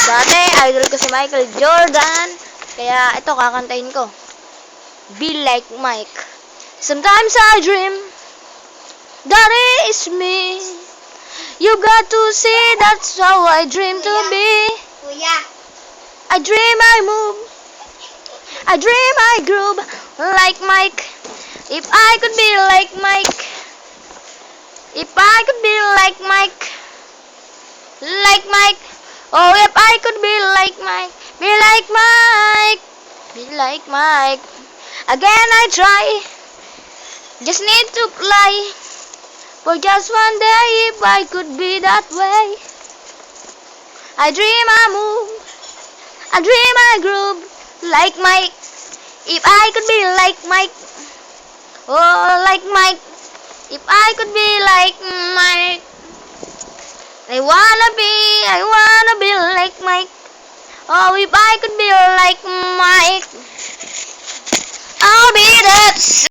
Dati, idol ko si Michael Jordan. Kaya, ito, kakantahin ko. Be like Mike. Sometimes I dream that is me. You got to see that's how I dream to be. Kuya. I dream I move. I dream I groove like Mike. If I could be like Mike. If I could be like Mike. Like Mike. Oh, if I could be like Mike. Be like Mike. Be like Mike. Again I try. Just need to fly. For just one day if I could be that way. I dream I move. I dream I groove like Mike. If I could be like Mike. Oh, like Mike. If I could be like Mike. I wanna be like Mike. Oh, if I could be like Mike, I'll be that